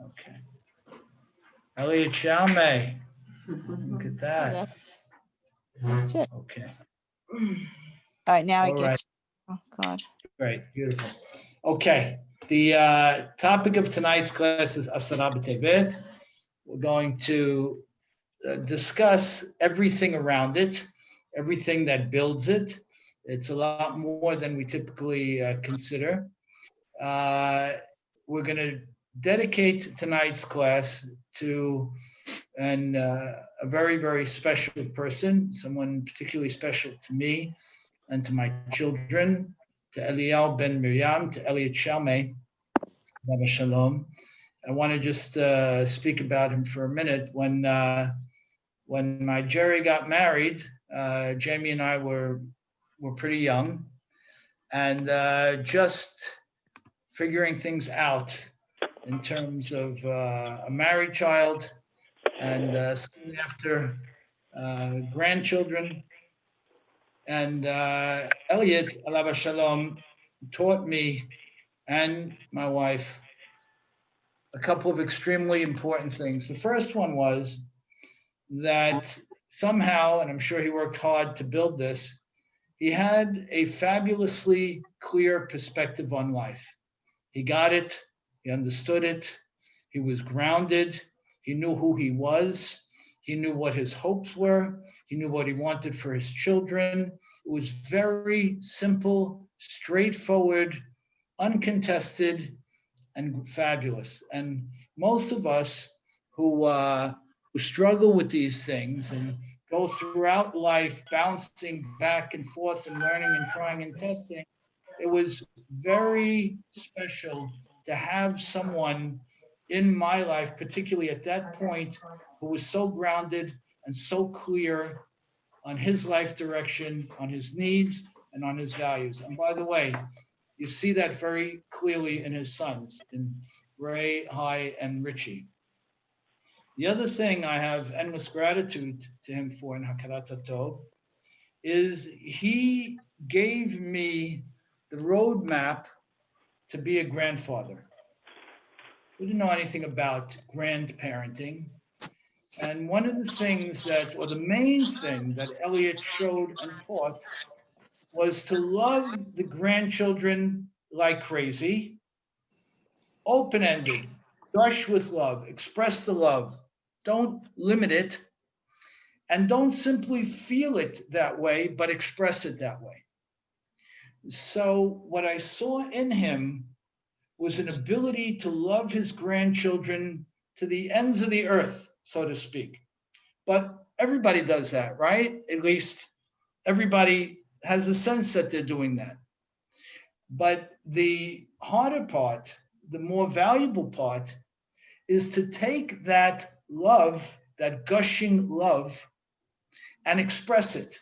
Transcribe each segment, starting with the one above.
Okay. Elliot Chalmay. Look at that. That's it. Okay. All right, now I All get right. you. Oh, God. Great. Beautiful. Okay. The topic of tonight's class is Asara Tevet. We're going to discuss everything around it, everything that builds it. It's a lot more than we typically consider. Uh, we're going to dedicate tonight's class to a very, very special person, someone particularly special to me and to my children, to Eliel ben Miriam, to Elliot Shalmei, Baba Shalom. I want to just speak about him for a minute. When my Jerry got married, Jamie and I were pretty young, and just figuring things out in terms of a married child and soon after grandchildren. And Elliot, Alaba Shalom, taught me and my wife a couple of extremely important things. The first one was that somehow, and I'm sure he worked hard to build this, he had a fabulously clear perspective on life. He got it, he understood it, he was grounded, he knew who he was, he knew what his hopes were, he knew what he wanted for his children. It was very simple, straightforward, uncontested, and fabulous. And most of us who struggle with these things and go throughout life bouncing back and forth and learning and trying and testing, it was very special to have someone in my life, particularly at that point, who was so grounded and so clear on his life direction, on his needs, and on his values. And by the way, you see that very clearly in his sons, in Ray, Hai, and Richie. The other thing I have endless gratitude to him for in Hakarat Tov is he gave me the roadmap to be a grandfather. We didn't know anything about grandparenting. And one of the things that, or the main thing that Elliot showed and taught was to love the grandchildren like crazy, open-ended, gush with love, express the love. Don't limit it, and don't simply feel it that way, but express it that way. So what I saw in him was an ability to love his grandchildren to the ends of the earth, so to speak. But everybody does that, right? At least everybody has a sense that they're doing that. But the harder part, the more valuable part, is to take that love, that gushing love, and express it,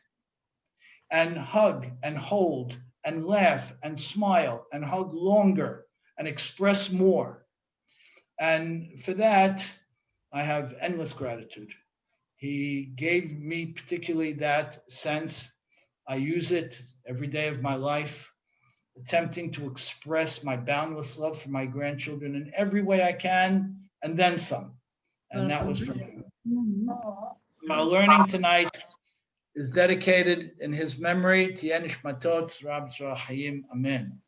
and hug and hold and laugh and smile and hug longer and express more. And for that, I have endless gratitude. He gave me particularly that sense. I use it every day of my life, attempting to express my boundless love for my grandchildren in every way I can, and then some. And that was from him. Our learning tonight is dedicated in his memory. Tiyeh Nishmatot Rab Zrahayim. Amen.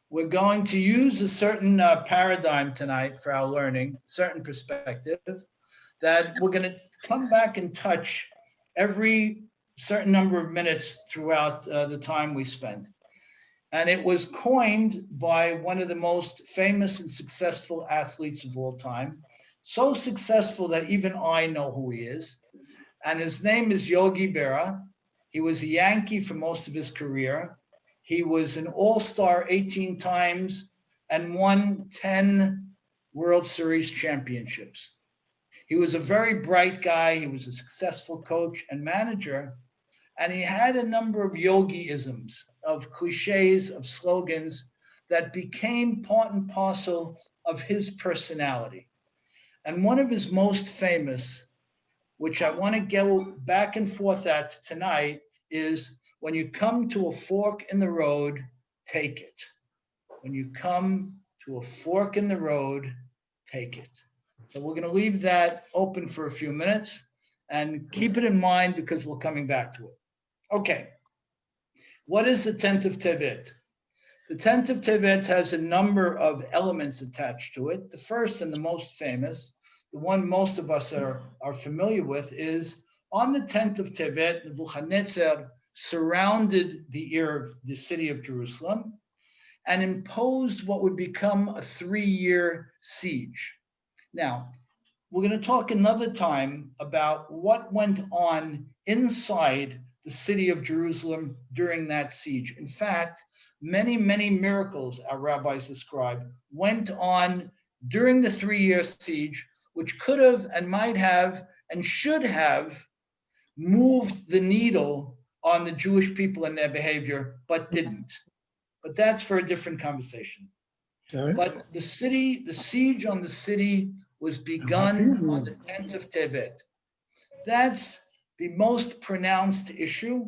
We're going to use a certain paradigm tonight for our learning, certain perspective, that we're going to come back and touch every certain number of minutes throughout the time we spend. And it was coined by one of the most famous and successful athletes of all time, so successful that even I know who he is. And his name is Yogi Berra. He was a Yankee for most of his career. He was an all-star 18 times and won 10 World Series championships. He was a very bright guy. He was a successful coach and manager. And he had a number of yogi-isms, of cliches, of slogans that became part and parcel of his personality. And one of his most famous, which I want to go back and forth at tonight, is when you come to a fork in the road, take it. When you come to a fork in the road, take it. So we're going to leave that open for a few minutes and keep it in mind because we're coming back to it. Okay. What is the tent of Tevet? The tent of Tevet has a number of elements attached to it. The first and the most famous, the one most of us are familiar with, is on the tent of Tevet, Nebuchadnezzar surrounded the city of Jerusalem and imposed what would become a 3-year siege. Now, we're going to talk another time about what went on inside the city of Jerusalem during that siege. In fact, many, many miracles, our rabbis describe, went on during the 3-year siege, which could have and might have and should have moved the needle on the Jewish people and their behavior, but didn't. But that's for a different conversation. But the siege on the city was begun on the 10th of Tevet. That's the most pronounced issue,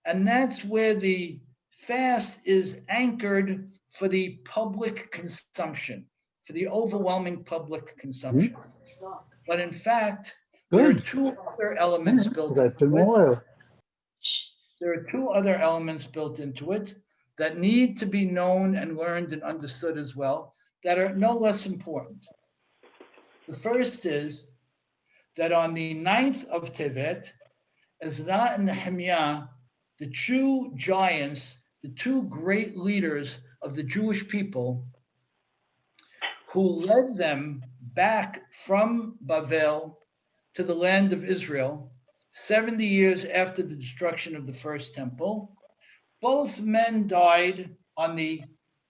and that's where the fast is anchored for the public consumption, for the overwhelming public consumption. But in fact, there are two other elements built into it. There are two other elements built into it that need to be known and learned and understood as well, that are no less important. The first is that on the 9th of Tevet, Ezra and Nehemiah, the two giants, the two great leaders of the Jewish people, who led them back from Bavel to the land of Israel, 70 years after the destruction of the first temple, both men died on the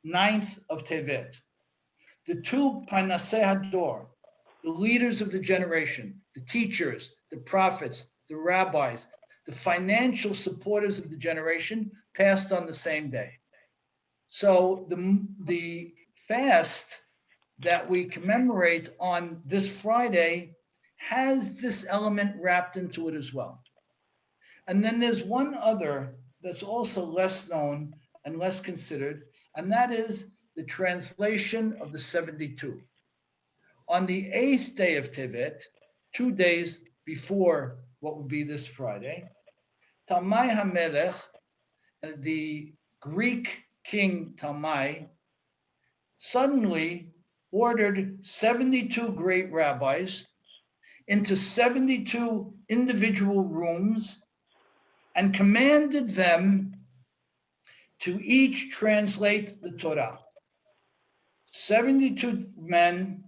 9th of Tevet. The two Parnasei Hador, the leaders of the generation, the teachers, the prophets, the rabbis, the financial supporters of the generation, passed on the same day. So the fast that we commemorate on this Friday has this element wrapped into it as well. And then there's one other that's also less known and less considered, and that is the translation of the 72. On the 8th day of Tevet, 2 days before what would be this Friday, Talmai HaMelech, the Greek king Talmai, suddenly ordered 72 great rabbis into 72 individual rooms and commanded them to each translate the Torah. 72 men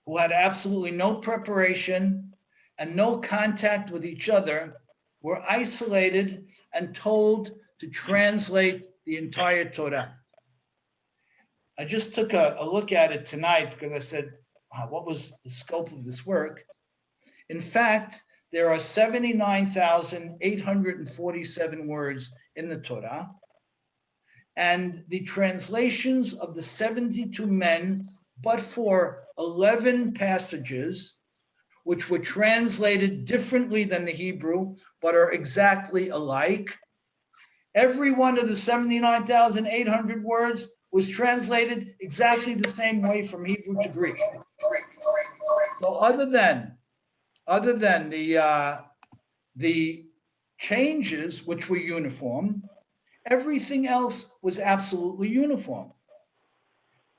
who had absolutely no preparation and no contact with each other were isolated and told to translate the entire Torah. I just took a look at it tonight because I said, what was the scope of this work? In fact, there are 79,847 words in the Torah, and the translations of the 72 men, but for 11 passages, which were translated differently than the Hebrew, but are exactly alike. Every one of the 79,800 words was translated exactly the same way from Hebrew to Greek. So other than the changes, which were uniform, everything else was absolutely uniform.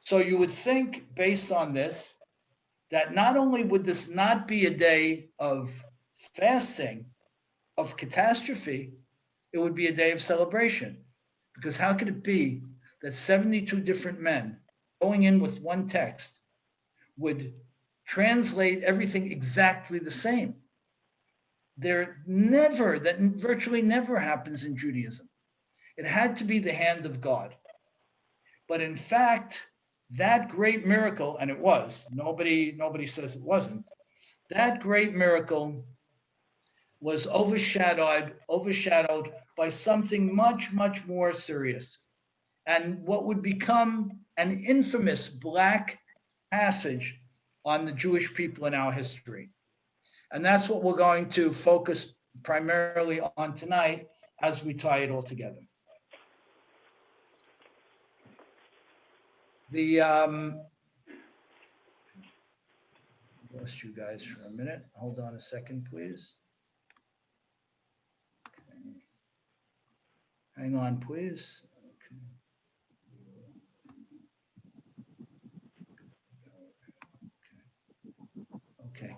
So you would think, based on this, that not only would this not be a day of fasting, of catastrophe, it would be a day of celebration. Because how could it be that 72 different men going in with one text would translate everything exactly the same? That virtually never happens in Judaism. It had to be the hand of God. But in fact, that great miracle, and it was, nobody says it wasn't, that great miracle was overshadowed by something much, much more serious. And what would become an infamous black passage on the Jewish people in our history. And that's what we're going to focus primarily on tonight as we tie it all together. The lost you guys for a minute. Hold on a second, please. Okay. Hang on, please. Okay.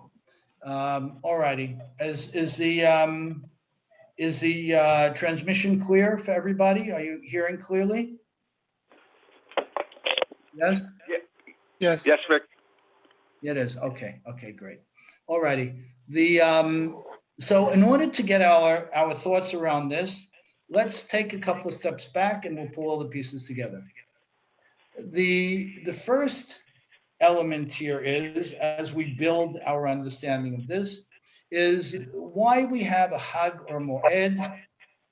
All righty. Is the transmission clear for everybody? Are you hearing clearly? Yes? Yes. Yes, Rick. It is. Okay. Okay, great. All righty. So in order to get our thoughts around this, let's take a couple of steps back and we'll pull all the pieces together. The first element here is, as we build our understanding of this, is why we have a Hag or Moed,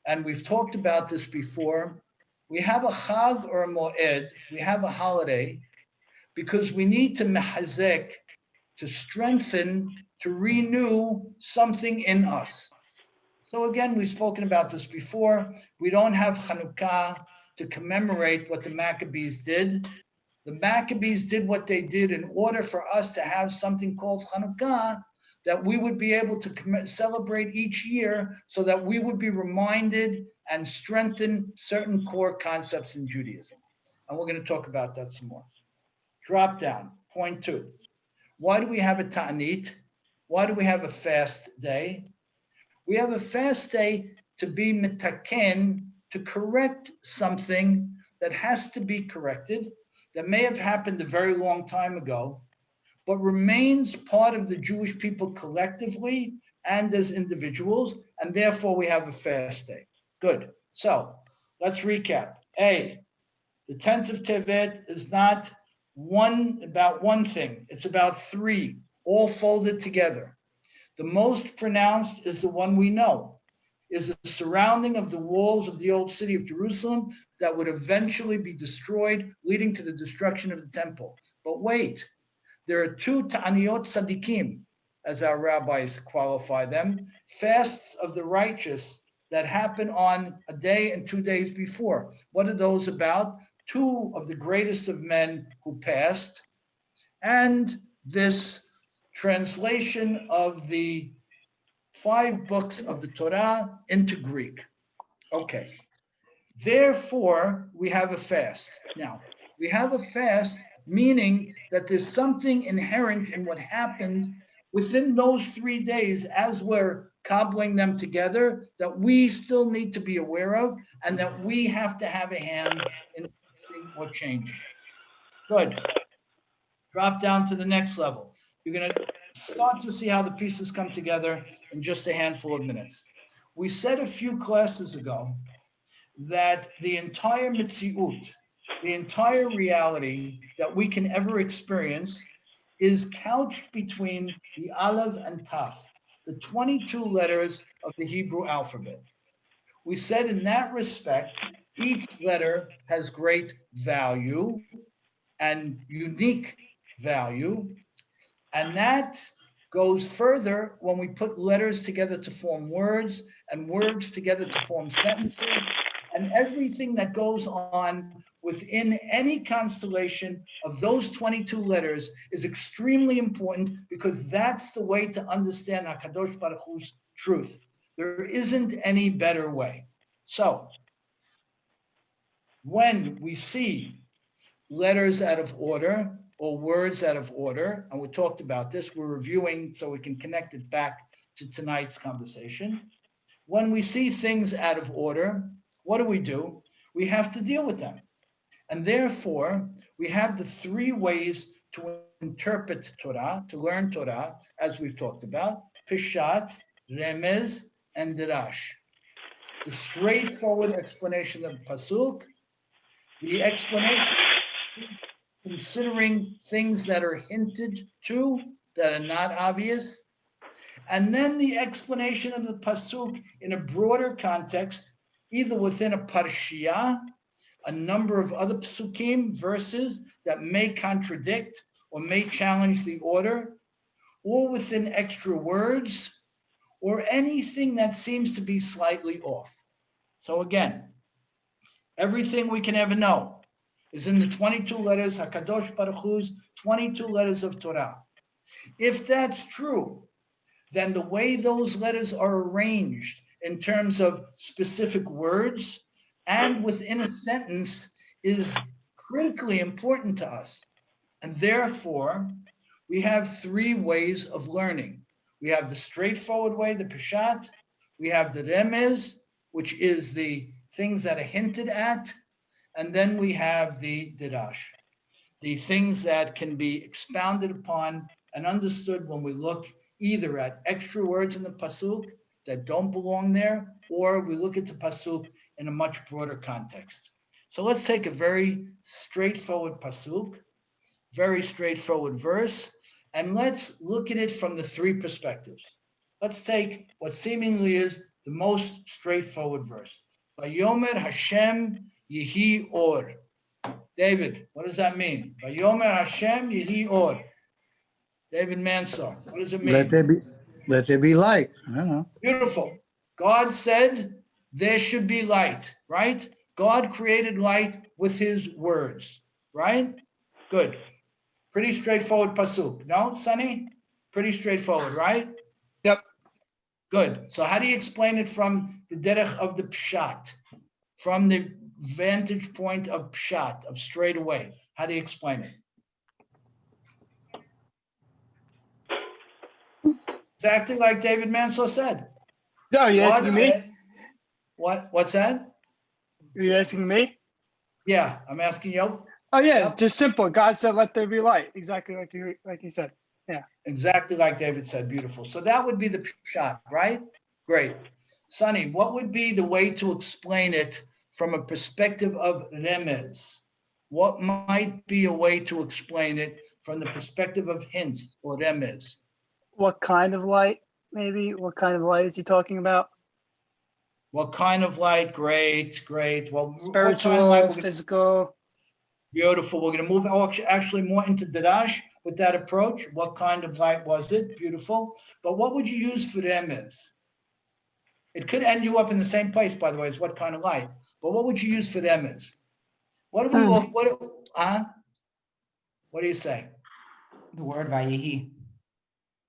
and we've talked about this before. We have a Hag or a Moed, we have a holiday, because we need to mehazek, to strengthen, to renew something in us. So again, we've spoken about this before. We don't have Hanukkah to commemorate what the Maccabees did. The Maccabees did what they did in order for us to have something called Hanukkah that we would be able to celebrate each year so that we would be reminded and strengthen certain core concepts in Judaism. And we're going to talk about that some more. Drop down, point 2. Why do we have a Ta'anit? Why do we have a fast day? We have a fast day to be mitaken, to correct something that has to be corrected, that may have happened a very long time ago, but remains part of the Jewish people collectively and as individuals, and therefore we have a fast day. Good. So let's recap. A, the 10th of Tevet is not about one thing. It's about 3, all folded together. The most pronounced is the one we know, is the surrounding of the walls of the old city of Jerusalem that would eventually be destroyed, leading to the destruction of the temple. But wait, there are 2 Ta'aniyot Tzadikim, as our rabbis qualify them, fasts of the righteous that happen on a day and 2 days before. What are those about? 2 of the greatest of men who passed, and this translation of the 5 books of the Torah into Greek. Okay. Therefore, we have a fast. Now, we have a fast, meaning that there's something inherent in what happened within those 3 days as we're cobbling them together that we still need to be aware of and that we have to have a hand in fixing or changing. Good. Drop down to the next level. You're going to start to see how the pieces come together in just a handful of minutes. We said a few classes ago that the entire Mitziut, the entire reality that we can ever experience is couched between the Aleph and Taf, the 22 letters of the Hebrew alphabet. We said in that respect, each letter has great value and unique value, and that goes further when we put letters together to form words and words together to form sentences, and everything that goes on within any constellation of those 22 letters is extremely important, because that's the way to understand HaKadosh Baruch Hu's truth. There isn't any better way. So when we see letters out of order or words out of order, and we talked about this, we're reviewing so we can connect it back to tonight's conversation. When we see things out of order, what do? We have to deal with them. And therefore, we have the 3 ways to interpret Torah, to learn Torah, as we've talked about: Pishat, Remez, and Dirash. The straightforward explanation of Pasuk, the explanation considering things that are hinted to, that are not obvious, and then the explanation of the Pasuk in a broader context, either within a Parshiyah, a number of other Psukim, verses that may contradict or may challenge the order, or within extra words, or anything that seems to be slightly off. So again, everything we can ever know is in the 22 letters, HaKadosh Baruch Hu's 22 letters of Torah. If that's true, then the way those letters are arranged in terms of specific words and within a sentence is critically important to us. And therefore, we have three ways of learning. We have the straightforward way, the Peshat. We have the Remez, which is the things that are hinted at. And then we have the Dirash, the things that can be expounded upon and understood when we look either at extra words in the Pasuk that don't belong there, or we look at the Pasuk in a much broader context. So let's take a very straightforward Pasuk, very straightforward verse, and let's look at it from the three perspectives. Let's take what seemingly is the most straightforward verse. Vayomer Hashem Yehi Or. David, what does that mean? Vayomer Hashem Yehi Or. David Mansour, what does it mean? Let there be light. I don't know. Beautiful. God said there should be light, right? God created light with his words, right? Good. Pretty straightforward pasuk. No, Sonny? Pretty straightforward, right? Yep. Good. So how do you explain it from the derech of the pshat? From the vantage point of pshat, of straight away. How do you explain it? Exactly like David Mansour said. No, are you God asking me? said, what's that? Are you asking me? Yeah, I'm asking you. Oh yeah, Yep. just simple. God said, "Let there be light." Exactly like you said. Exactly like David said. Beautiful. So that would be the pshat, right? Great. Sonny, what would be the way to explain it from a perspective of remez? What might be a way to explain it from the perspective of hints or remez? What kind of light? Maybe. What kind of light is he talking about? What kind of light? Great, great. Well, what kind of Spiritual, light we're gonna- physical. Beautiful. We're going to move actually more into Dirash with that approach. What kind of light was it? Beautiful. But what would you use for remez? It could end you up in the same place, by the way, as what kind of light. But what would you use for remez? What do we what do you say? The word Vayehi.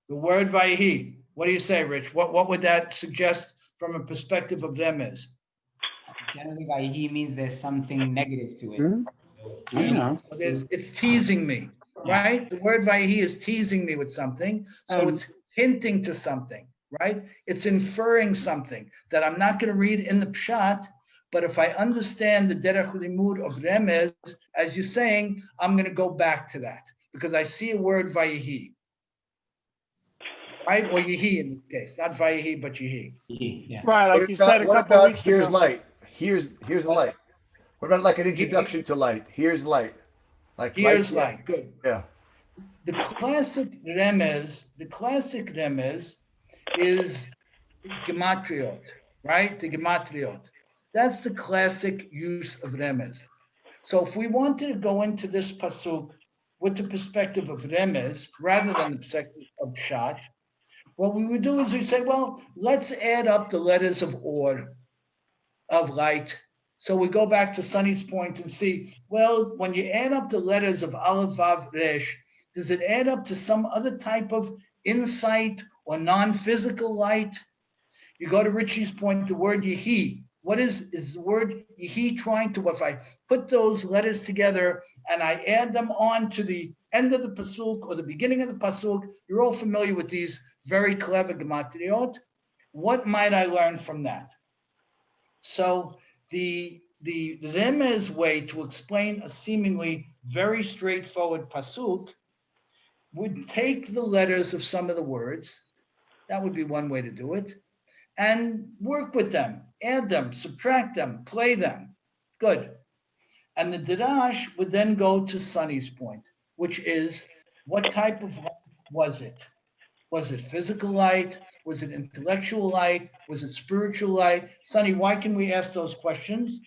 The word Vayehi. What do you say, Rich? What would that suggest from a perspective of remez? Generally, Vayehi means there's something negative to it. Hmm? I know. So it's teasing me, right? The word Vayehi is teasing me with something. So it's hinting to something, right? It's inferring something that I'm not going to read in the pshat, but if I understand the derech limud of remez, as you're saying, I'm going to go back to that because I see a word Vayehi, right? Or Yehi in this case, not Vayehi, but Yehi. Yeah. Right, like What you said a about- what couple about weeks here's ago. light? Here's light. What about like an introduction to light? Here's light. Like Here's light. light. Good. Yeah. The classic remez is gematriot, right? The gematriot. That's the classic use of remez. So if we wanted to go into this pasuk with the perspective of remez rather than the perspective of pshat, what we would do is we'd say, well, let's add up the letters of or, of light. So we go back to Sonny's point and see, well, when you add up the letters of Aleph, Vav, Resh, does it add up to some other type of insight or non-physical light? You go to Richie's point, the word Yehi. What is the word Yehi trying to, if I put those letters together and I add them on to the end of the pasuk or the beginning of the pasuk, you're all familiar with these very clever gematriot. What might I learn from that? So the remez way to explain a seemingly very straightforward pasuk would take the letters of some of the words. That would be one way to do it. And work with them, add them, subtract them, play them. Good. And the Dirash would then go to Sonny's point, which is what type of light was it? Was it physical light? Was it intellectual light? Was it spiritual light? Sonny, why can we ask those questions?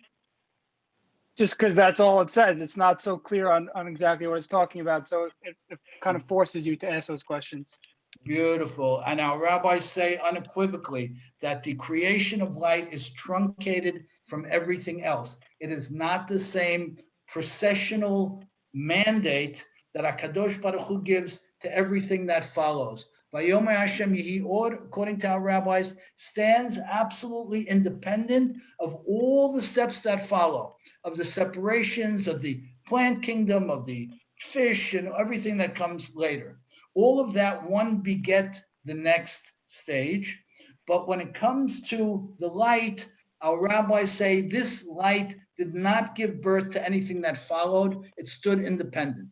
Just because that's all it says. It's not so clear on exactly what it's talking about. So it kind of forces you to ask those questions. Beautiful. And our rabbis say unequivocally that the creation of light is truncated from everything else. It is not the same processional mandate that HaKadosh Baruch Hu gives to everything that follows. Vayomer Hashem Yehi Or, according to our rabbis, stands absolutely independent of all the steps that follow, of the separations of the plant kingdom, of the fish, and everything that comes later. All of that one beget the next stage. But when it comes to the light, our rabbis say this light did not give birth to anything that followed. It stood independent.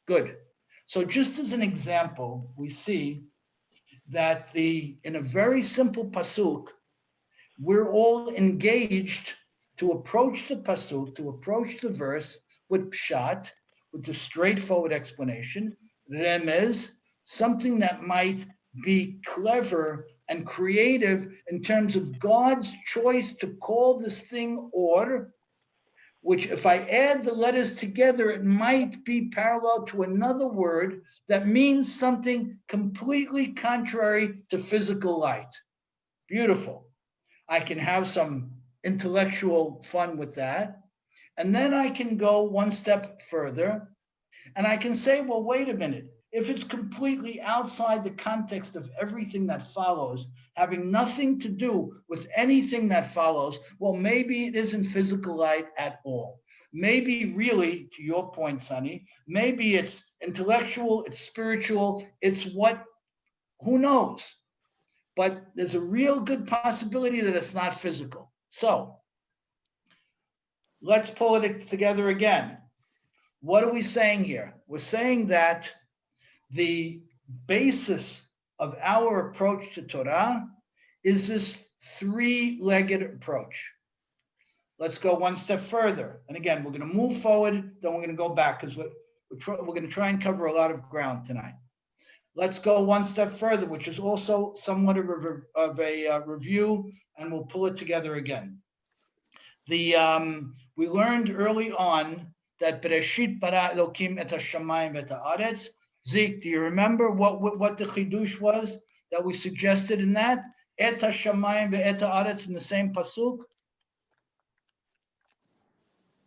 Good. So just as an example, we see that in a very simple pasuk, we're all engaged to approach the pasuk, to approach the verse with pshat, with the straightforward explanation, remez, something that might be clever and creative in terms of God's choice to call this thing or, which if I add the letters together, it might be parallel to another word that means something completely contrary to physical light. Beautiful. I can have some intellectual fun with that. And then I can go one step further and I can say, well, wait a minute. If it's completely outside the context of everything that follows, having nothing to do with anything that follows, well, maybe it isn't physical light at all. Maybe really, to your point, Sonny, maybe it's intellectual, it's spiritual, it's what, who knows? But there's a real good possibility that it's not physical. So let's pull it together again. What are we saying here? We're saying that the basis of our approach to Torah is this three-legged approach. Let's go one step further. And again, we're going to move forward, then we're going to go back because we're going to try and cover a lot of ground tonight. Let's go one step further, which is also somewhat of a review, and we'll pull it together again. We learned early on that Bereshit bara Elokim et hashamayim et haaretz. Zeke, do you remember what the chidush was that we suggested in that? Et hashamayim ve'et haaretz in the same pasuk.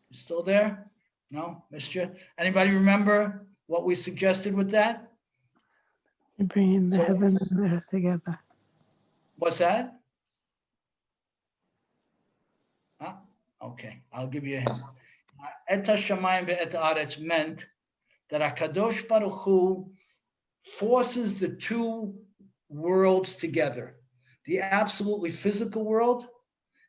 You still there? No, missed you. Anybody remember what we suggested with that? Bringing the heaven and the earth together. What's that? Okay, I'll give you a hint. Et hashamayim ve'et haaretz meant that HaKadosh Baruch Hu forces the two worlds together, the absolutely physical world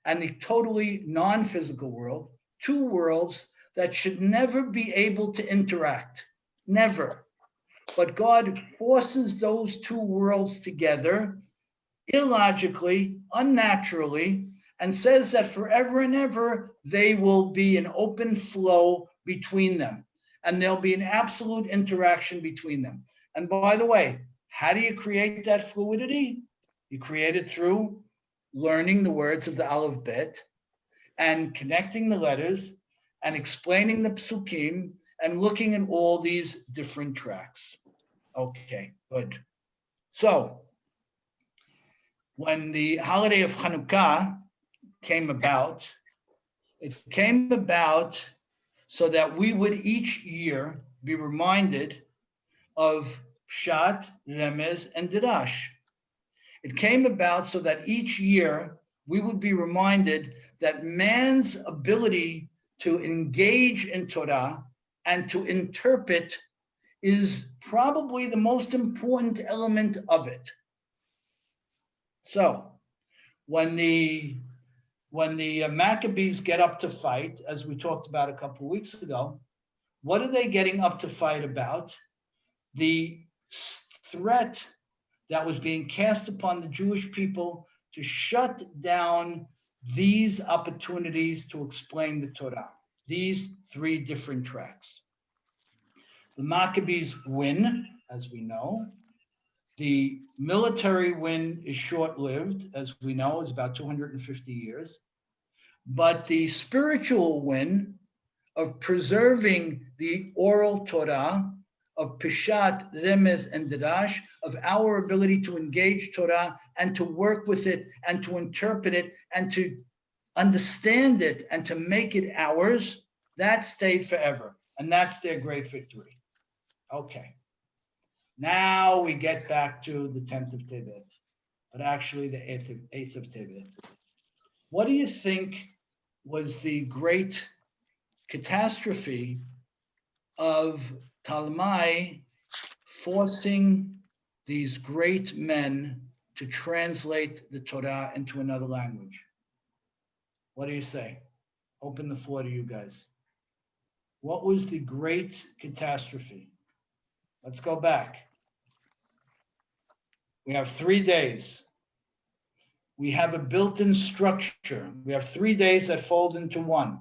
and the totally non-physical world, two worlds that should never be able to interact, never. But God forces those two worlds together illogically, unnaturally, and says that forever and ever they will be an open flow between them. And there'll be an absolute interaction between them. And by the way, how do you create that fluidity? You create it through learning the words of the Aleph Bet and connecting the letters and explaining the psukim and looking at all these different tracks. Okay, good. So when the holiday of Hanukkah came about, it came about so that we would each year be reminded of Pshat, Remez, and Dirash. It came about so that each year we would be reminded that man's ability to engage in Torah and to interpret is probably the most important element of it. So when the Maccabees get up to fight, as we talked about a couple of weeks ago, what are they getting up to fight about? The threat that was being cast upon the Jewish people to shut down these opportunities to explain the Torah, these three different tracks. The Maccabees win, as we know. The military win is short-lived, as we know, it's about 250 years. But the spiritual win of preserving the oral Torah, of Peshat, Remez, and Dirash, of our ability to engage Torah and to work with it and to interpret it and to understand it and to make it ours, That stayed forever. And that's their great victory. Okay. Now we get back to the 10th of Tevet, but actually the 8th of Tevet. What do you think was the great catastrophe of Talmai forcing these great men to translate the Torah into another language? What do you say? Open the floor to you guys. What was the great catastrophe? Let's go back. We have 3 days. We have a built-in structure. We have 3 days that fold into one.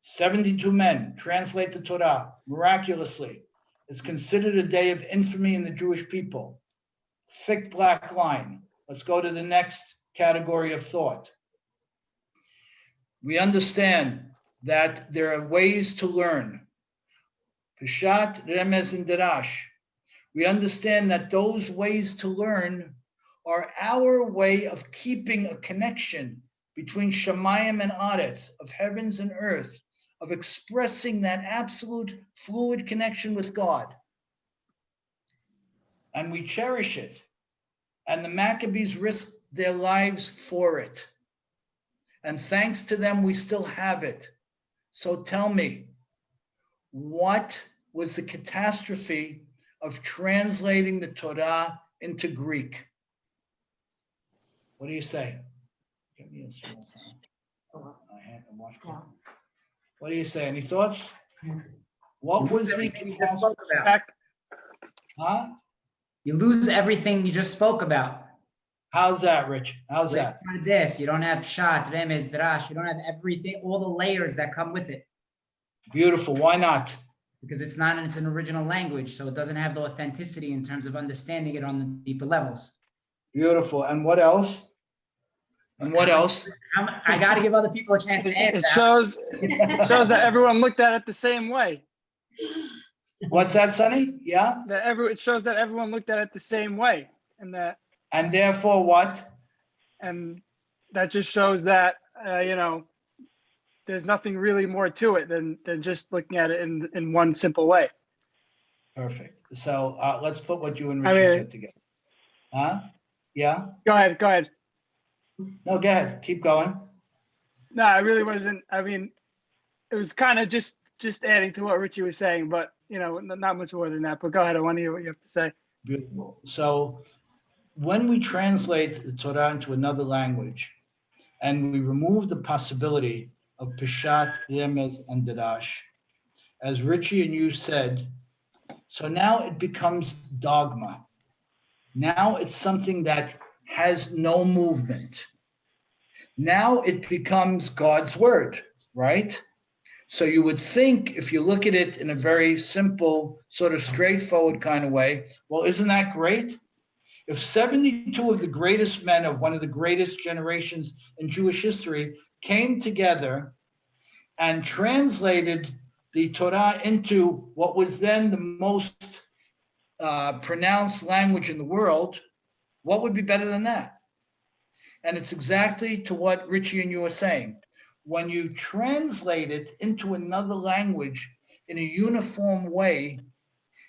72 men translate the Torah miraculously. It's considered a day of infamy in the Jewish people. Thick black line. Let's go to the next category of thought. We understand that there are ways to learn. Peshat, Remez, and Darash. We understand that those ways to learn are our way of keeping a connection between Shamayim and Aretz, of heavens and earth, of expressing that absolute fluid connection with God. And we cherish it. And the Maccabees risked their lives for it. And thanks to them, we still have it. So tell me, what was the catastrophe of translating the Torah into Greek? What do you say? Give me a small time. What do you say? Any thoughts? What was the You just spoke catastrophe? about. Back, Huh? You lose everything you just spoke about. How's that, Rich? How's that? This, you don't have Pshat, Remez, Drash. You don't have everything, all the layers that come with it. Beautiful. Why not? Because it's an original language, so it doesn't have the authenticity in terms of understanding it on the deeper levels. Beautiful. And what else? And what else? I got to give other people a chance to answer. it shows that everyone looked at it the same way. What's that, Sonny? Yeah. It shows that everyone looked at it the same way, And therefore what? and that just shows that there's nothing really more to it than just looking at it in one simple way. Perfect. So let's put what you and I Richie mean- said together. Huh? Yeah? Go ahead. No, go ahead. Keep going. No, I really wasn't. I mean, it was kind of just adding to what Richie was saying, but not much more than that. But go ahead. I want to hear what you have to say. Beautiful. So when we translate the Torah into another language and we remove the possibility of Peshat, Remez, and Darash, as Richie and you said, so now it becomes dogma. Now it's something that has no movement. Now it becomes God's word, right? So you would think, if you look at it in a very simple, sort of straightforward kind of way, well, isn't that great? If 72 of the greatest men of one of the greatest generations in Jewish history came together and translated the Torah into what was then the most pronounced language in the world, what would be better than that? And it's exactly to what Richie and you are saying. When you translate it into another language in a uniform way,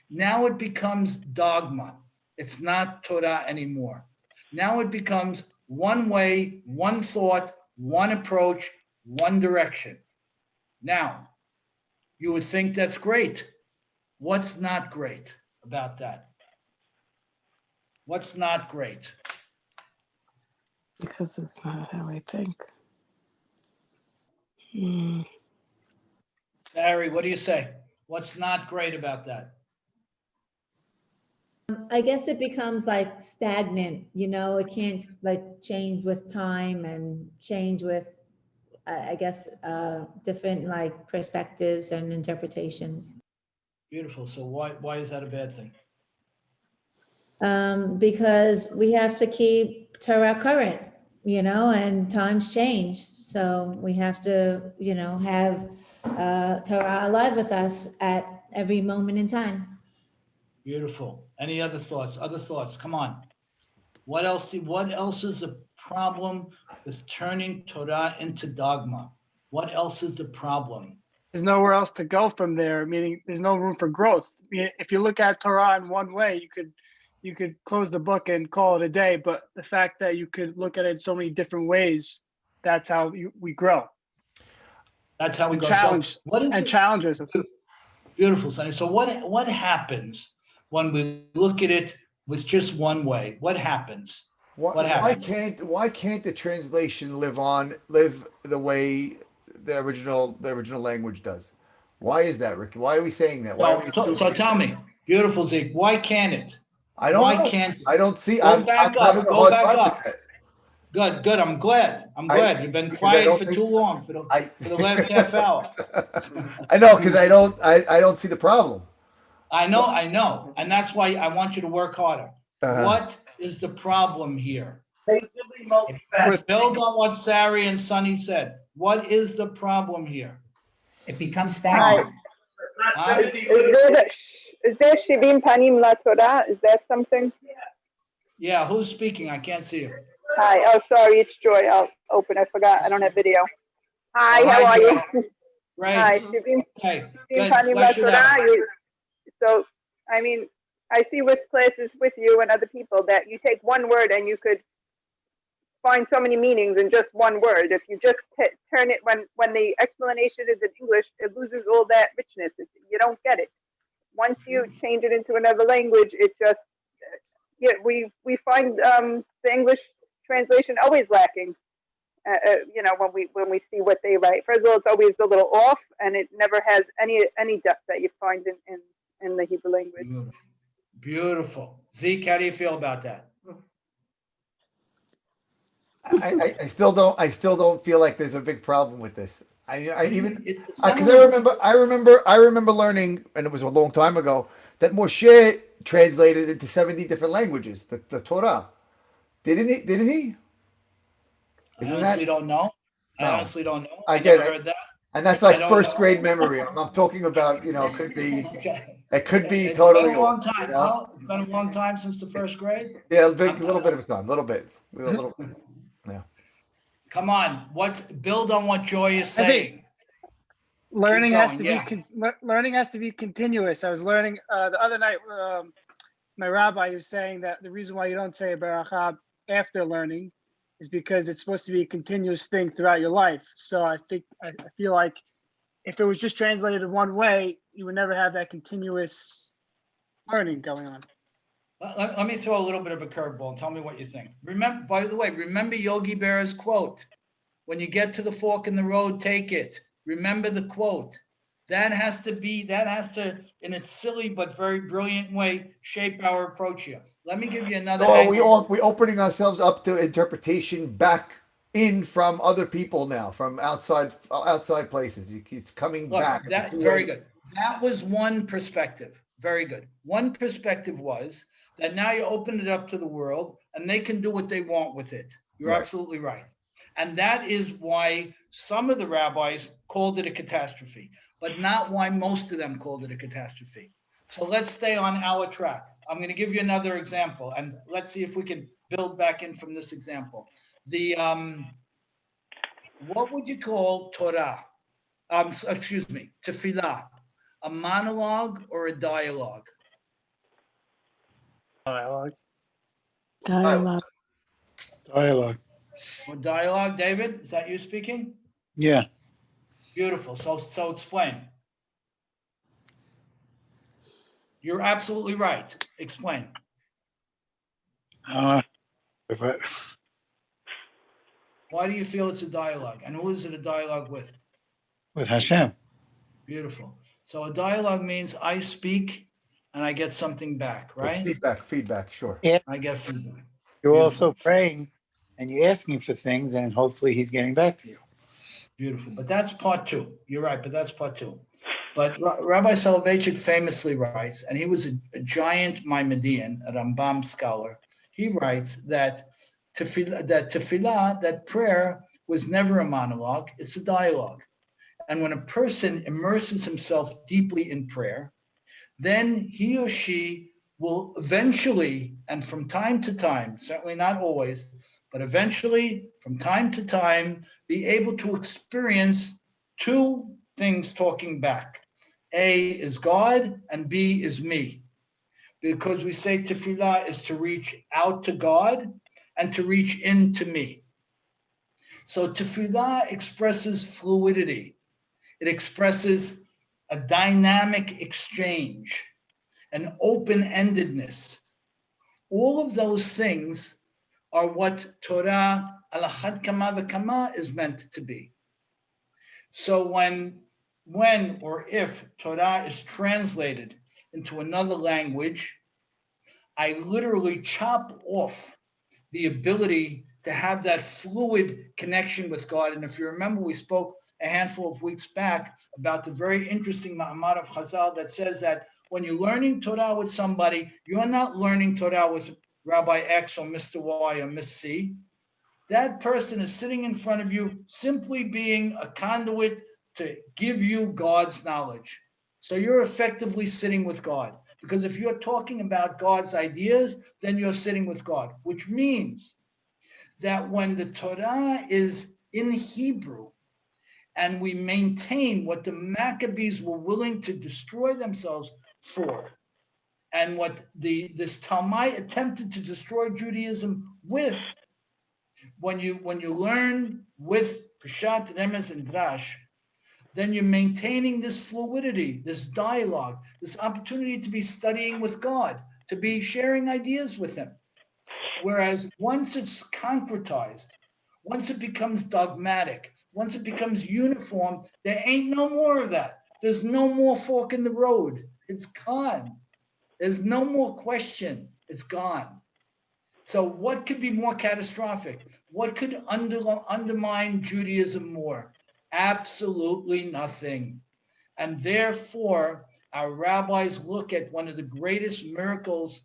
now it becomes dogma. It's not Torah anymore. Now it becomes one way, one thought, one approach, one direction. Now, you would think that's great. What's not great about that? What's not great? Because it's not how I think. Barry, what do you say? What's not great about that? I guess it becomes like stagnant, it can't like change with time and change with, I guess, different like perspectives and interpretations. Beautiful. So why is that a bad thing? Because we have to keep Torah current, and times change. So we have to, have Torah alive with us at every moment in time. Beautiful. Any other thoughts? Other thoughts? Come on. What else is the problem with turning Torah into dogma? What else is the problem? there's nowhere else to go from there, meaning there's no room for growth. If you look at Torah in one way, you could close the book and call it a day, but the fact that you could look at it so many different ways, that's how we grow. That's how we go. Challenge So what is and it? challenge us. Beautiful, Sonny. So what happens when we look at it with just one way? What happens? What happens? Why can't the translation live the way the original language does? Why is that, Ricky? Why are we saying that? Why are we So tell me, beautiful Zeke, why can't it? I don't Why know. can't it? I don't see. Go I'm back up. having a Go hard back time with up. that. Good. I'm glad. You've been because I quiet don't for think- too long for I- the last half hour. I know, because I don't see the problem. I know. And that's why I want you to work harder. Uh-huh. What is the problem here? With- Build on what Sari and Sonny said. What is the problem here? It becomes Right. stagnant. Huh? Is there Shivim Panim La Torah? Is that something? Yeah, who's speaking? I can't see you. Hi. Oh, sorry. It's Joy. I'll open. I forgot. I don't have video. Hi. Oh, How hi, are Joy. you? Great. Hi. Shivim Okay, good. Panim La Flesh it out. Torah. So, I mean, I see with classes with you and other people that you take one word and you could find so many meanings in just one word. If you just turn it when the explanation is in English, it loses all that richness. You don't get it. Once you change it into another language, it just we find the English translation always lacking. When we see what they write, first of all, it's always a little off, and it never has any depth that you find in the Hebrew language. Beautiful. Zeke, how do you feel about that? I still don't feel like there's a big problem with this. Because I remember learning, and it was a long time ago, that Moshe translated into 70 different languages, the Torah. Didn't he? I honestly don't know. I honestly don't know. I I get never it. heard that. And that's I like don't first know. grade memory. I'm talking about, could be, Okay. it could be It's totally been a long off, time. you know? It's been a long time since the first grade. Yeah, a little bit of a time, a little bit. Yeah. Come on, build on what Joy is I think saying. learning has to going, be learning has to be continuous. I was learning the other night. My rabbi was saying that the reason why you don't say a beracha after learning is because it's supposed to be a continuous thing throughout your life. So I feel like if it was just translated one way, you would never have that continuous learning going on. Let me throw a little bit of a curveball and tell me what you think. Remember Yogi Berra's quote. When you get to the fork in the road, take it. Remember the quote. That has to, in its silly but very brilliant way, shape our approach here. Let me give you another angle. We're opening ourselves up to interpretation back in from other people now, from outside places. It's coming back. Very good. That was one perspective. Very good. One perspective was that now you open it up to the world and they can do what they want with it. You're absolutely right. And that is why some of the rabbis called it a catastrophe, but not why most of them called it a catastrophe. So let's stay on our track. I'm going to give you another example, and let's see if we can build back in from this example. What would you call Torah? Tefillah, a monologue or a dialogue? Dialogue. Dialogue. Or dialogue, David? Is that you speaking? Yeah. Beautiful. So explain. You're absolutely right. Explain. If I, Why do you feel it's a dialogue? And who is it a dialogue with? with Hashem. Beautiful. So a dialogue means I speak and I get something back, right? Feedback, sure. I get feedback. You're Beautiful. also praying and you're asking for things, and hopefully he's getting back to you. Beautiful. But that's part two. You're right, but that's part two. But Rabbi Soloveitchik famously writes, and he was a giant Maimonidean, a Rambam scholar. He writes that tefillah, that prayer was never a monologue, it's a dialogue. And when a person immerses himself deeply in prayer, then he or she will eventually, and from time to time, certainly not always, but eventually, from time to time, be able to experience two things talking back. A is God and B is me. Because we say tefillah is to reach out to God and to reach into me. So tefillah expresses fluidity. It expresses a dynamic exchange, an open-endedness. All of those things are what Torah alachad kama v'kama is meant to be. So when or if Torah is translated into another language, I literally chop off the ability to have that fluid connection with God. And if you remember, we spoke a handful of weeks back about the very interesting ma'amar of Chazal that says that when you're learning Torah with somebody, you're not learning Torah with Rabbi X or Mr. Y or Miss C. That person is sitting in front of you, simply being a conduit to give you God's knowledge. So you're effectively sitting with God. Because if you're talking about God's ideas, then you're sitting with God, which means that when the Torah is in Hebrew and we maintain what the Maccabees were willing to destroy themselves for, and what this Talmud attempted to destroy Judaism with, when you learn with Peshat, Remez, and Drash, then you're maintaining this fluidity, this dialogue, this opportunity to be studying with God, to be sharing ideas with Him. Whereas once it's concretized, once it becomes dogmatic, once it becomes uniform, there ain't no more of that. There's no more fork in the road. It's gone. There's no more question. It's gone. So what could be more catastrophic? What could undermine Judaism more? Absolutely nothing. And therefore, our rabbis look at one of the greatest miracles,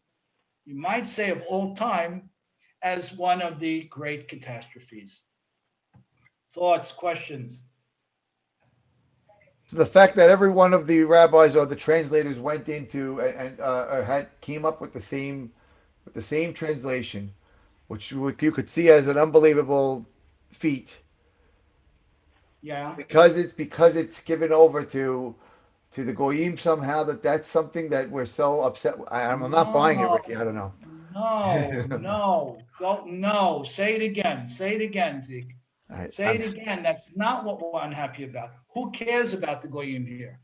you might say, of all time, as one of the great catastrophes. Thoughts, questions? So the fact that every one of the rabbis or the translators went into and came up with the same translation, which you could see as an unbelievable feat, Yeah. because it's given over to the goyim somehow, that's something that we're so upset. I'm not buying it, Ricky. I don't know. No. Say it again. Say it again, Zeke. Say I'm it again. That's not what we're unhappy about. Who cares about the goyim here?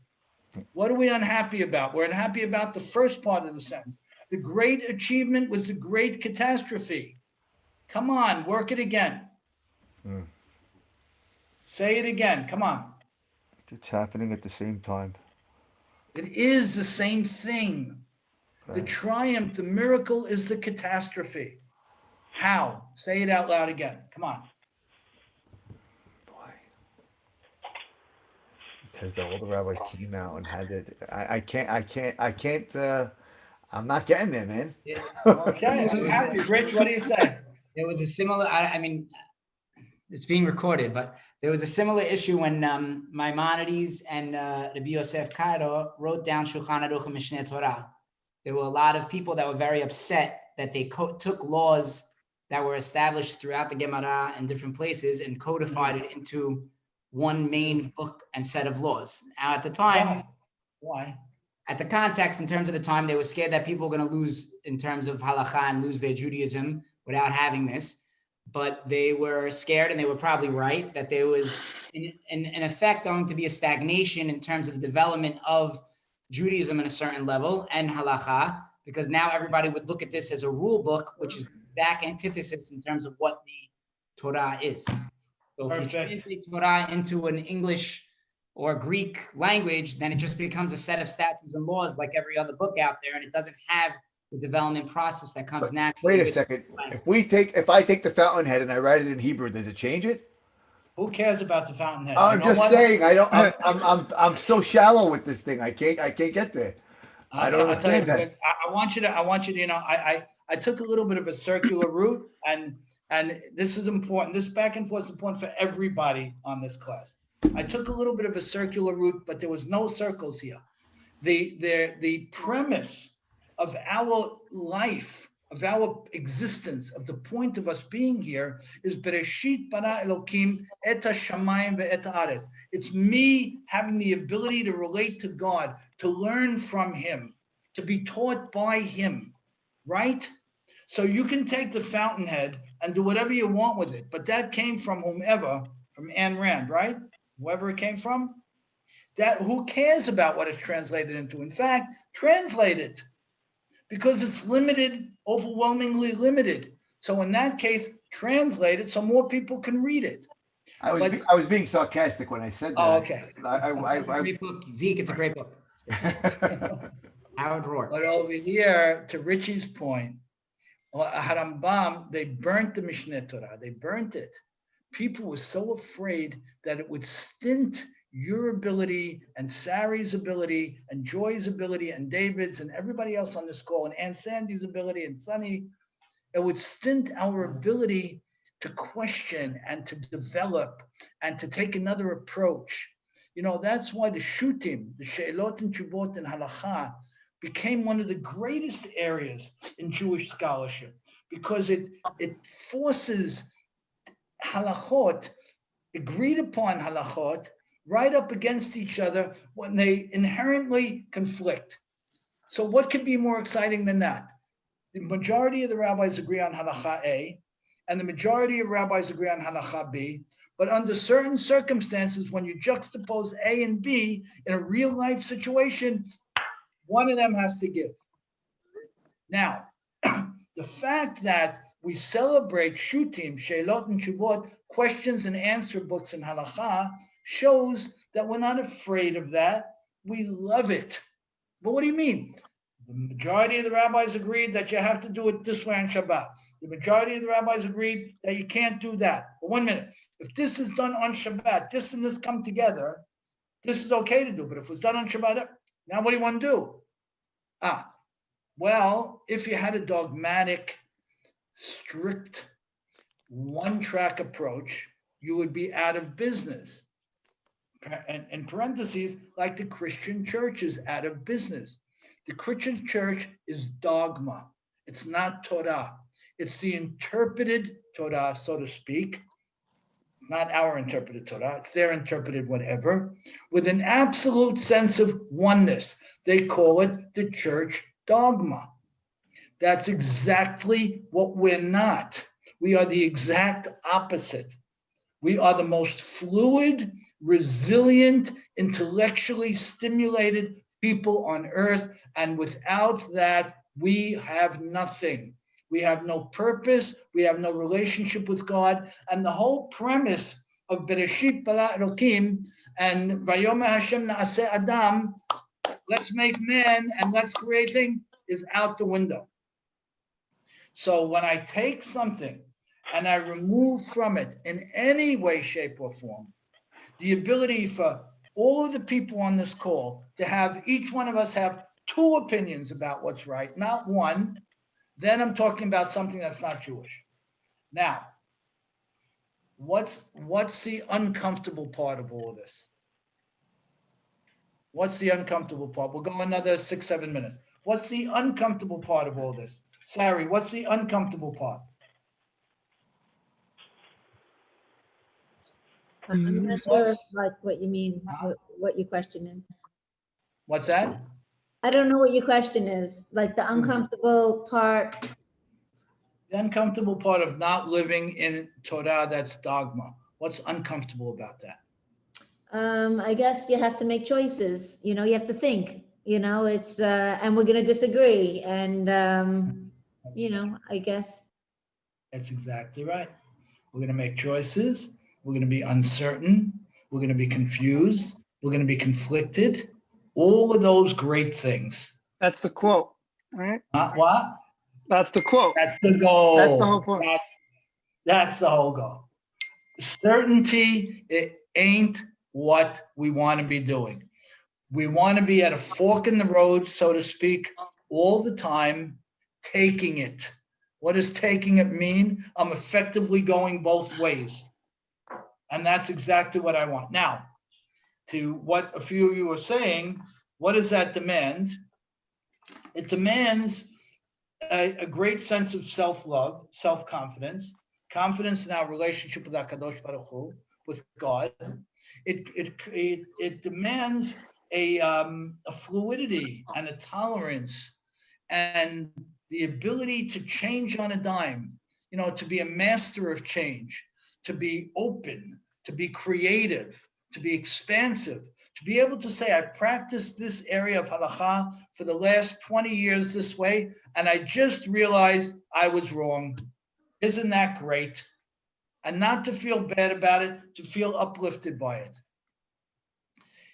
What are we unhappy about? We're unhappy about the first part of the sentence. The great achievement was the great catastrophe. Come on, work it again. Say it again. Come on. It's happening at the same time. It is the same thing. The triumph, the miracle is the catastrophe. How? Say it out loud again. Come on. Because all the rabbis came out and had it. I can't. I'm not getting there, man. Okay, I'm happy. Rich, what do you say? There was a similar, I mean, it's being recorded, but there was a similar issue when Maimonides and Rabbi Yosef Karo wrote down Shulchan Aruch and Mishneh Torah. There were a lot of people that were very upset that they took laws that were established throughout the Gemara and different places and codified it into one main book and set of laws. Now, at the time, Why? At the context, in terms of the time, they were scared that people were going to lose in terms of halacha and lose their Judaism without having this. But they were scared, and they were probably right, that there was, in effect, going to be a stagnation in terms of the development of Judaism at a certain level and halacha, because now everybody would look at this as a rule book, which is exact antithesis in terms of what the Torah is. So if you translate Torah into an English or Greek language, then it just becomes a set of statutes and laws like every other book out there, and it doesn't have the development process that comes naturally. Wait a second. If I take the fountainhead and I write it in Hebrew, does it change it? Who cares about the fountainhead? I'm just saying. I'm so shallow with this thing. I can't get there. I don't understand that. I want you to. I took a little bit of a circular route, and this is important. This back and forth is important for everybody on this class. I took a little bit of a circular route, but there was no circles here. The premise of our life, of our existence, of the point of us being here, is Bereshit bara Elokim et hashamayim ve'et haaretz. It's me having the ability to relate to God, to learn from Him, to be taught by Him, right? So you can take the fountainhead and do whatever you want with it, but that came from whomever, from Ayn Rand, right? Whoever it came from. That who cares about what it's translated into? In fact, translate it, because it's limited, overwhelmingly limited. So in that case, translate it so more people can read it. I was being sarcastic when I said that. Oh, okay. It's a great book. Zeke, it's a great book. Howard Roark. But over here, to Richie's point, Harambam, they burnt the Mishneh Torah. They burnt it. People were so afraid that it would stint your ability and Sari's ability and Joy's ability and David's and everybody else on this call and Aunt Sandy's ability and Sunny. It would stint our ability to question and to develop and to take another approach. You know, that's why the Shutim, the She'elot and Tshuvot and Halacha became one of the greatest areas in Jewish scholarship, because it forces halachot, agreed upon halachot, right up against each other when they inherently conflict. So what could be more exciting than that? The majority of the rabbis agree on halacha A, and the majority of rabbis agree on halacha B, but under certain circumstances, when you juxtapose A and B in a real life situation, one of them has to give. Now, the fact that we celebrate Shutim, She'elot and Tshuvot, questions and answer books in halacha, shows that we're not afraid of that. We love it. But what do you mean? The majority of the rabbis agreed that you have to do it this way on Shabbat. The majority of the rabbis agreed that you can't do that. But 1 minute, if this is done on Shabbat, this and this come together, this is okay to do. But if it's done on Shabbat, now what do you want to do? Well, if you had a dogmatic, strict, one-track approach, you would be out of business. And in parentheses, like the Christian church is out of business. The Christian church is dogma. It's not Torah. It's the interpreted Torah, so to speak, not our interpreted Torah. It's their interpreted whatever, with an absolute sense of oneness. They call it the church dogma. That's exactly what we're not. We are the exact opposite. We are the most fluid, resilient, intellectually stimulated people on earth. And without that, we have nothing. We have no purpose. We have no relationship with God. And the whole premise of Bereshit bara Elokim and Vayomer Hashem na'aseh Adam, let's make man and let's create things, is out the window. So when I take something and I remove from it in any way, shape, or form, the ability for all of the people on this call to have, each one of us have two opinions about what's right, not one, then I'm talking about something that's not Jewish. Now, what's the uncomfortable part of all of this? What's the uncomfortable part? We'll go another 6-7 minutes. What's the uncomfortable part of all this? Sari, what's the uncomfortable part? I'm not sure like what you mean, what your question is. What's that? I don't know what your question is, like the uncomfortable part. The uncomfortable part of not living in Torah, that's dogma. What's uncomfortable about that? I guess you have to make choices, you know, you have to think, you know, it's, and we're gonna disagree, and, you know, I guess. That's exactly right. We're gonna make choices. We're gonna be uncertain. We're gonna be confused. We're gonna be conflicted. All of those great things. That's the quote, right? What? That's the quote. That's the goal. That's the whole point. That's the whole goal. Certainty, it ain't what we want to be doing. We want to be at a fork in the road, so to speak, all the time, taking it. What does taking it mean? I'm effectively going both ways. And that's exactly what I want. Now, to what a few of you are saying, what does that demand? It demands a great sense of self-love, self-confidence, confidence in our relationship with HaKadosh Baruch Hu, with God. It demands a fluidity and a tolerance and the ability to change on a dime, to be a master of change, to be open, to be creative, to be expansive, to be able to say, I practiced this area of halakha for the last 20 years this way, and I just realized I was wrong. Isn't that great? And not to feel bad about it, to feel uplifted by it.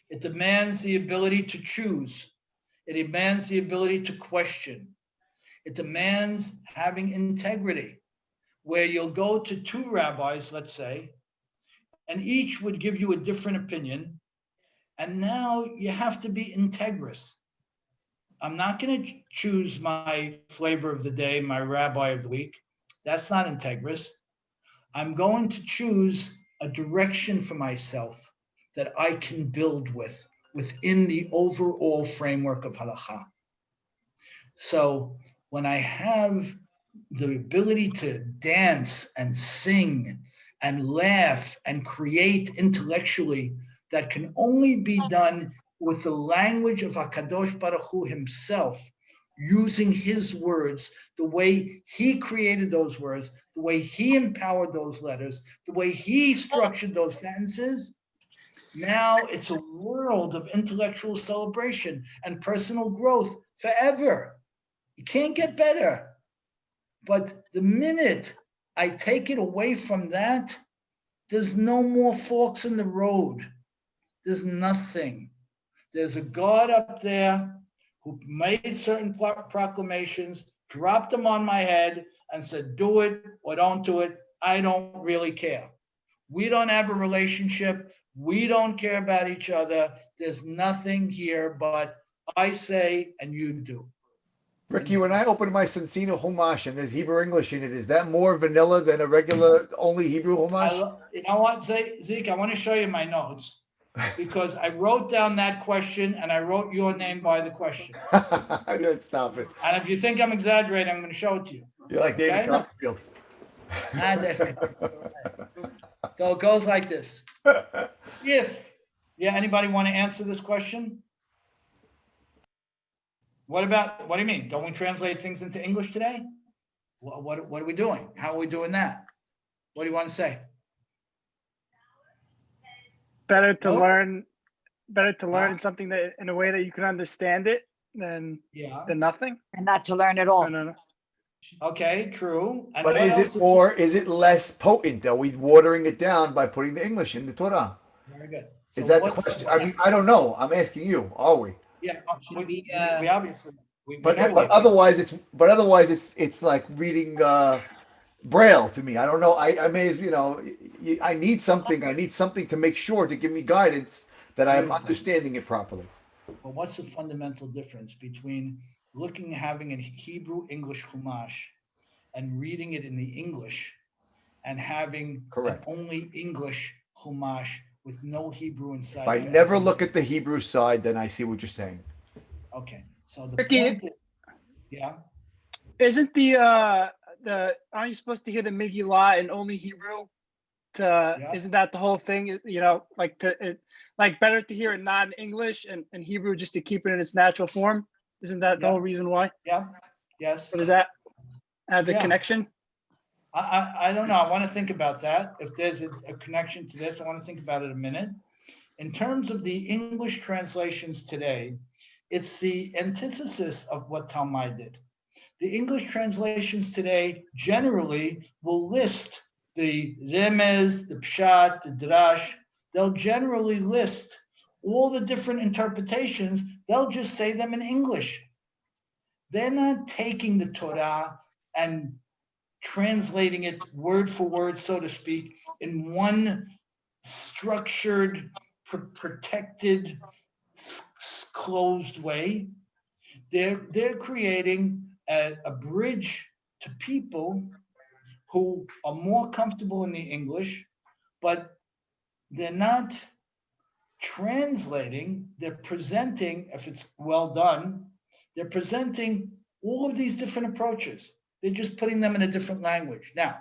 It demands the ability to choose. It demands the ability to question. It demands having integrity, where you'll go to two rabbis, let's say, and each would give you a different opinion. And now you have to be integrous. I'm not going to choose my flavor of the day, my rabbi of the week. That's not integrous. I'm going to choose a direction for myself that I can build within the overall framework of halakha. So when I have the ability to dance and sing and laugh and create intellectually, that can only be done with the language of HaKadosh Baruch Hu himself, using his words, the way he created those words, the way he empowered those letters, the way he structured those sentences. Now it's a world of intellectual celebration and personal growth forever. You can't get better. But the minute I take it away from that, there's no more forks in the road. There's nothing. There's a God up there who made certain proclamations, dropped them on my head, and said, do it or don't do it. I don't really care. We don't have a relationship. We don't care about each other. There's nothing here but I say and you do. Ricky, when I open my Sensino Chumash and there's Hebrew English in it, is that more vanilla than a regular only Hebrew Chumash? You know what, Zeke? I want to show you my notes because I wrote down that question and I wrote your name by the question. Stop it. And if you think I'm exaggerating, I'm going to show it to you. You're like David Copperfield. So it goes like this. Anybody want to answer this question? What do you mean? Don't we translate things into English today? What are we doing? How are we doing that? What do you want to say? Better to learn something that in a way that you can understand it than nothing. And not to learn at all. No. Okay, true. And but is it less potent? Are we watering it down by putting the English in the Torah? Very good. Is that the question? I mean, I don't know. I'm asking you. Are we? Yeah, we obviously. But otherwise it's like reading Braille to me. I don't know. I may as I need something. I need something to make sure to give me guidance that I'm understanding it properly. But what's the fundamental difference between having a Hebrew English Chumash and reading it in the English and having only English Chumash with no Hebrew inside? If I never look at the Hebrew side, then I see what you're saying. Okay, so the Ricky, point is, isn't aren't you supposed to hear the Megillah in only Hebrew? Isn't that the whole thing? Better to hear it not in English and Hebrew just to keep it in its natural form. Isn't that the whole reason why? Yeah. Yes. But does that have the connection? I don't know. I want to think about that. If there's a connection to this, I want to think about it a minute. In terms of the English translations today, it's the antithesis of what Talmud did. The English translations today generally will list the remez, the pshat, the drash. They'll generally list all the different interpretations. They'll just say them in English. They're not taking the Torah and translating it word for word, so to speak, in one structured, protected, closed way. They're creating a bridge to people who are more comfortable in the English, but they're not translating. They're presenting, if it's well done, they're presenting All of these different approaches, they're just putting them in a different language. Now,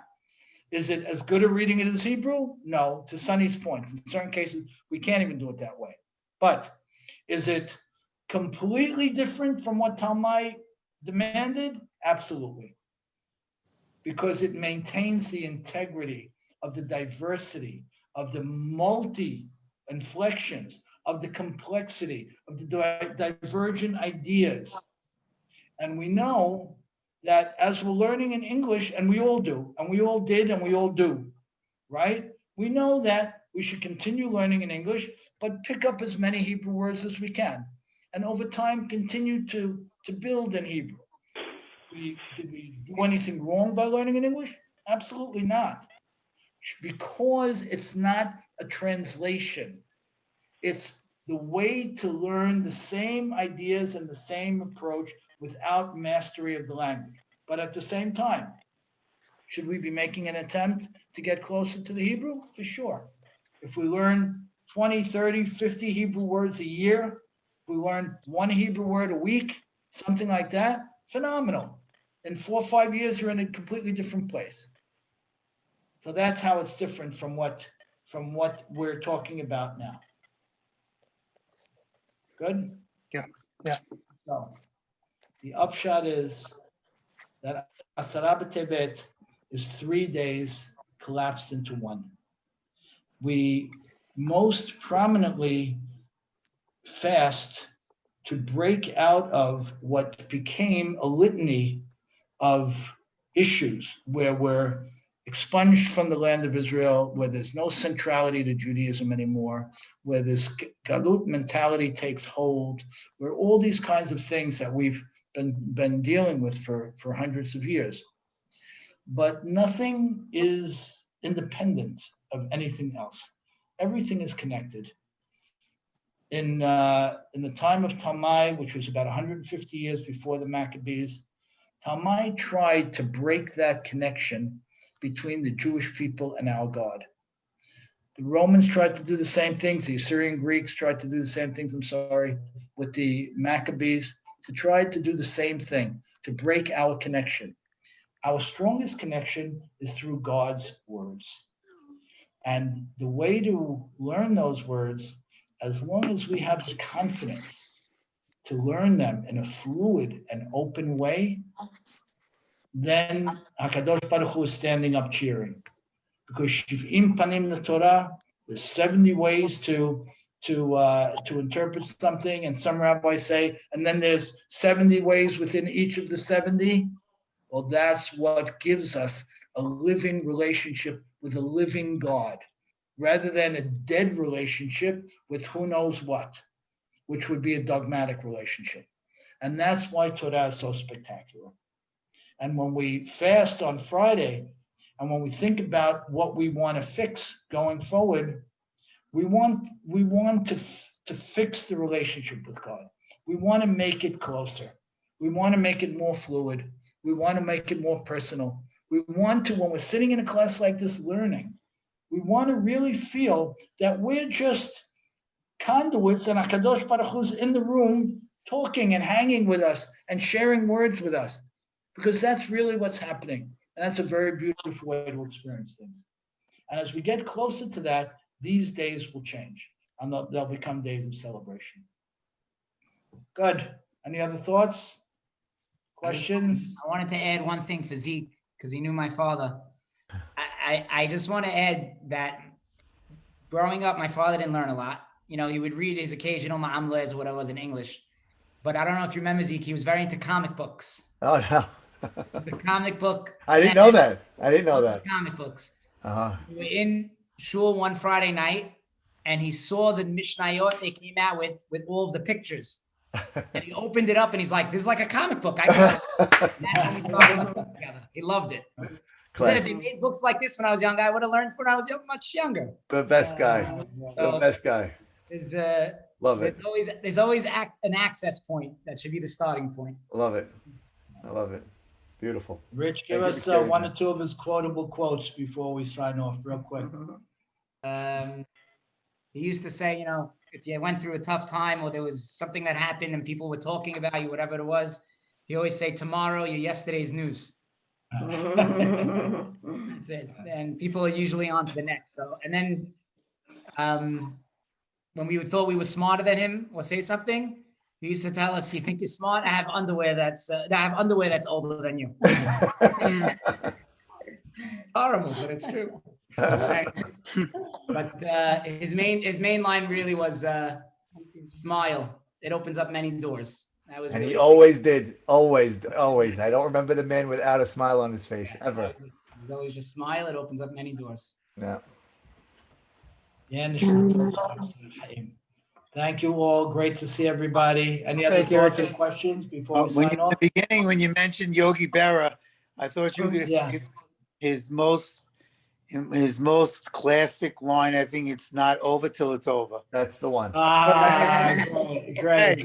is it as good a reading it as Hebrew? No, to Sonny's point. In certain cases, we can't even do it that way. But is it completely different from what Talmud demanded? Absolutely. Because it maintains the integrity of the diversity, of the multi-inflections, of the complexity, of the divergent ideas. And we know that as we're learning in English, and we all do, and we all did, and we all do, right? We know that we should continue learning in English, but pick up as many Hebrew words as we can. And over time, continue to build in Hebrew. Did we do anything wrong by learning in English? Absolutely not. Because it's not a translation. It's the way to learn the same ideas and the same approach without mastery of the language. But at the same time, should we be making an attempt to get closer to the Hebrew? For sure. If we learn 20, 30, 50 Hebrew words a year, if we learn one Hebrew word a week, something like that, phenomenal. In 4 or 5 years, you're in a completely different place. So that's how it's different from what we're talking about now. Good? Yeah. So the upshot is that Asara B'Tevet is 3 days collapsed into one. We most prominently fast to break out of what became a litany of issues where we're expunged from the land of Israel, where there's no centrality to Judaism anymore, where this galut mentality takes hold, where all these kinds of things that we've been dealing with for hundreds of years. But nothing is independent of anything else. Everything is connected. In the time of Talmai, which was about 150 years before the Maccabees, Talmai tried to break that connection between the Jewish people and our God. The Romans tried to do the same things. The Assyrian Greeks tried to do the same things, with the Maccabees, to try to do the same thing, to break our connection. Our strongest connection is through God's words. And the way to learn those words, as long as we have the confidence to learn them in a fluid and open way, then HaKadosh Baruch Hu is standing up cheering. Because Shiv'im Panim Torah, there's 70 ways to interpret something, and some rabbis say, and then there's 70 ways within each of the 70. Well, that's what gives us a living relationship with a living God, rather than a dead relationship with who knows what, which would be a dogmatic relationship. And that's why Torah is so spectacular. And when we fast on Friday, and when we think about what we want to fix going forward, we want to fix the relationship with God. We want to make it closer. We want to make it more fluid. We want to make it more personal. We want to, when we're sitting in a class like this learning, we want to really feel that we're just conduits and HaKadosh Baruch Hu's in the room talking and hanging with us and sharing words with us, because that's really what's happening. And that's a very beautiful way to experience things. And as we get closer to that, these days will change and they'll become days of celebration. Good. Any other thoughts? Questions? I wanted to add one thing for Zeke, because he knew my father. I just want to add that growing up, my father didn't learn a lot. You know, he would read his occasional ma'amles or whatever was in English. But I don't know if you remember, Zeke, he was very into comic books. Oh, no. The comic book. I didn't know that. I didn't know that. Comic books. Uh-huh. We were in shul one Friday night, and he saw the Mishnayot they came out with all of the pictures. And he opened it up, and he's like, this is like a comic book. And that's when we started looking together. He loved it. He said if they made books like this when I was young, I would have learned when I was much younger. The best guy. The best guy. Love it. There's always an access point that should be the starting point. Love it. I love it. Beautiful. Rich, give us one or two of his quotable quotes before we sign off real quick. He used to say, you know, if you went through a tough time or there was something that happened and people were talking about you, whatever it was, He always say, tomorrow, you're yesterday's news. That's it. And people are usually on to the next. So, and then when we thought we were smarter than him or say something, he used to tell us, "You think you're smart? I have underwear that's older than you." It's horrible, but it's true. But his main line really was smile. It opens up many doors. That was And really he always did. Always. I don't remember the man without a smile on his face ever. He's always just smile. It opens up many doors. Yeah. Yeah. Thank you all. Great to see everybody. Any other Thank you, thoughts or Ricky. questions before we When sign in off? the beginning, when you mentioned Yogi Berra, I thought you were going to Yeah. say his most classic line. I think it's not over till it's over. That's the one. Great.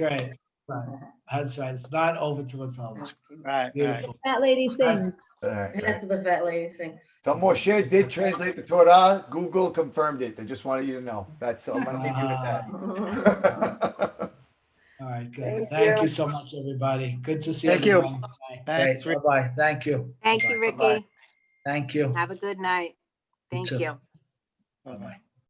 That's right. It's not over till it's over. Right. Beautiful. That lady sings. All right. That's what the fat lady sings. Some more shit did translate the Torah. Google confirmed it. They just wanted you to know. That's I'm gonna leave you with that. All right, good. Thank you so much, everybody. Good to see Thank you. everyone. Thanks, Rick. Bye-bye. Thank you. Thank you, Bye-bye. Ricky. Thank you. Have a good night. You Thank too. you. Bye-bye.